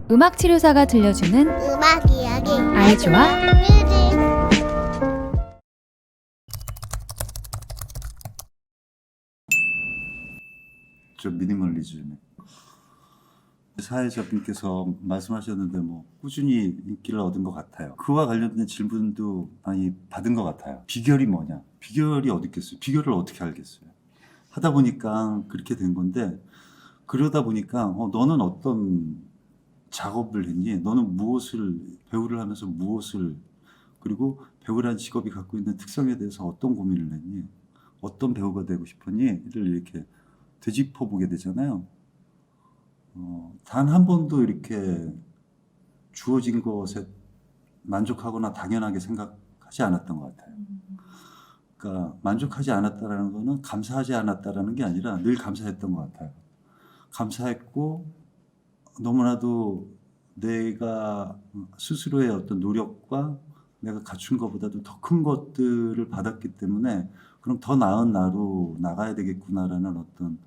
음악 치료사가 들려주는 음악 이야기 아이즈와 뮤직. 저 미니멀리즘에 사회자분께서 말씀하셨는데 꾸준히 인기를 얻은 것 같아요. 그와 관련된 질문도 많이 받은 것 같아요. 비결이 뭐냐? 비결이 어디 있겠어요? 비결을 어떻게 알겠어요? 하다 보니까 그렇게 된 건데, 그러다 보니까 너는 어떤 작업을 했니? 너는 무엇을, 배우를 하면서 무엇을, 그리고 배우라는 직업이 갖고 있는 특성에 대해서 어떤 고민을 했니? 어떤 배우가 되고 싶었니?를 이렇게 되짚어 보게 되잖아요. 단 한 번도 이렇게 주어진 것에 만족하거나 당연하게 생각하지 않았던 것 같아요. 그러니까 만족하지 않았다라는 거는 감사하지 않았다라는 게 아니라 늘 감사했던 것 같아요. 감사했고, 너무나도 내가 스스로의 어떤 노력과 내가 갖춘 것보다도 더 큰 것들을 받았기 때문에, 그럼 더 나은 나로 나가야 되겠구나라는 어떤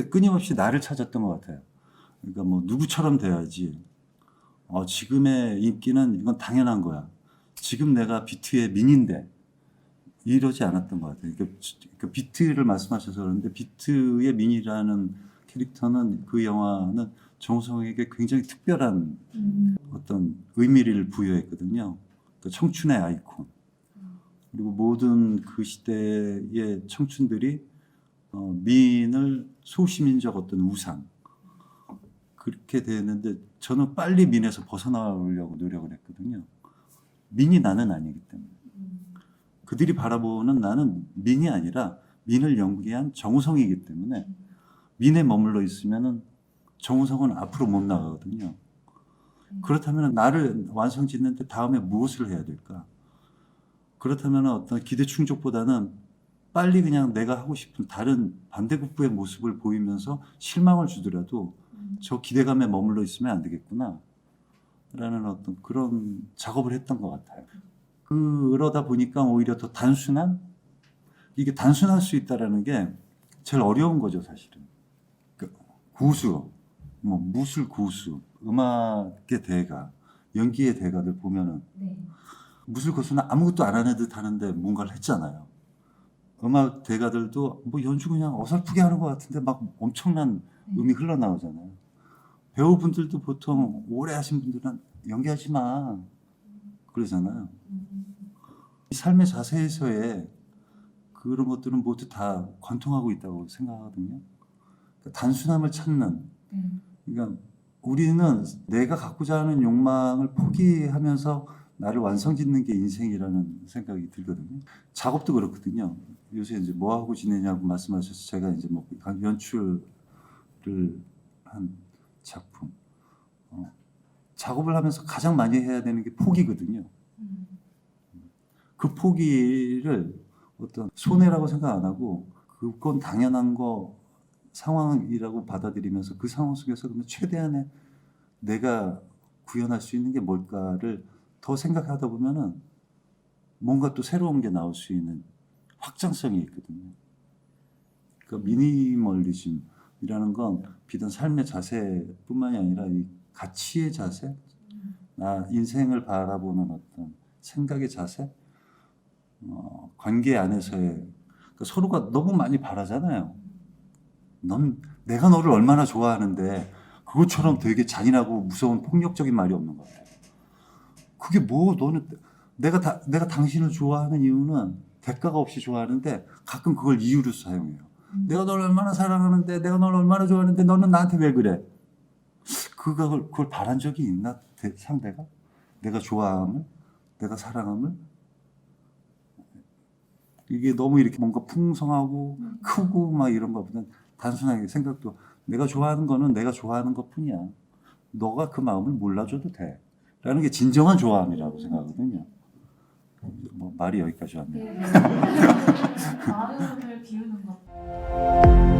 끊임없이 나를 찾았던 것 같아요. 그러니까 누구처럼 돼야지. 지금의 인기는 이건 당연한 거야. 지금 내가 비트의 민인데, 이러지 않았던 것 같아요. 그러니까 비트를 말씀하셔서 그러는데, 비트의 민이라는 캐릭터는, 그 영화는 정우성에게 굉장히 특별한 어떤 의미를 부여했거든요. 그러니까 청춘의 아이콘. 그리고 모든 그 시대의 청춘들이 민을 소시민적 어떤 우상, 그렇게 되는데, 저는 빨리 민에서 벗어나려고 노력을 했거든요. 민이 나는 아니기 때문에. 그들이 바라보는 나는 민이 아니라 민을 연기한 정우성이기 때문에, 민에 머물러 있으면은 정우성은 앞으로 못 나가거든요. 그렇다면 나를 완성 짓는데 다음에 무엇을 해야 될까? 그렇다면 어떤 기대 충족보다는 빨리 그냥 내가 하고 싶은 다른 반대급부의 모습을 보이면서 실망을 주더라도 저 기대감에 머물러 있으면 안 되겠구나 라는 어떤 그런 작업을 했던 것 같아요. 그러다 보니까 오히려 더 단순한, 이게 단순할 수 있다라는 게 제일 어려운 거죠, 사실은. 고수, 무술 고수, 음악의 대가, 연기의 대가들 보면은 무술 고수는 아무것도 안 하는 듯 하는데 뭔가를 했잖아요. 음악 대가들도 연주 그냥 어설프게 하는 것 같은데 막 엄청난 음이 흘러나오잖아요. 배우분들도 보통 오래 하신 분들은 연기하지 마 그러잖아요. 이 삶의 자세에서의 그런 것들은 모두 다 관통하고 있다고 생각하거든요. 그러니까 단순함을 찾는, 그러니까 우리는 내가 갖고자 하는 욕망을 포기하면서 나를 완성짓는 게 인생이라는 생각이 들거든요. 작업도 그렇거든요. 요새 이제 뭐 하고 지내냐고 말씀하셔서 제가 이제 연출을 한 작품, 작업을 하면서 가장 많이 해야 되는 게 포기거든요. 그 포기를 어떤 손해라고 생각 안 하고, 그건 당연한 거, 상황이라고 받아들이면서 그 상황 속에서 그러면 최대한의 내가 구현할 수 있는 게 뭘까를 더 생각하다 보면은 뭔가 또 새로운 게 나올 수 있는 확장성이 있거든요. 그러니까 미니멀리즘이라는 건 비단 삶의 자세뿐만이 아니라 이 가치의 자세, 인생을 바라보는 어떤 생각의 자세, 관계 안에서의, 그러니까 서로가 너무 많이 바라잖아요. 내가 너를 얼마나 좋아하는데 그것처럼 되게 잔인하고 무서운 폭력적인 말이 없는 것 같아요. 그게 너는 내가 당신을 좋아하는 이유는 대가가 없이 좋아하는데 가끔 그걸 이유로 사용해요. 내가 널 얼마나 사랑하는데, 내가 널 얼마나 좋아하는데 너는 나한테 왜 그래? 그걸 바란 적이 있나? 상대가? 내가 좋아함을? 내가 사랑함을? 이게 너무 이렇게 뭔가 풍성하고 크고 막 이런 것보다는 단순하게 생각도, 내가 좋아하는 거는 내가 좋아하는 것 뿐이야. 너가 그 마음을 몰라줘도 돼. 라는 게 진정한 좋아함이라고 생각하거든요. 말이 여기까지 왔네요. 마음을 비우는 것.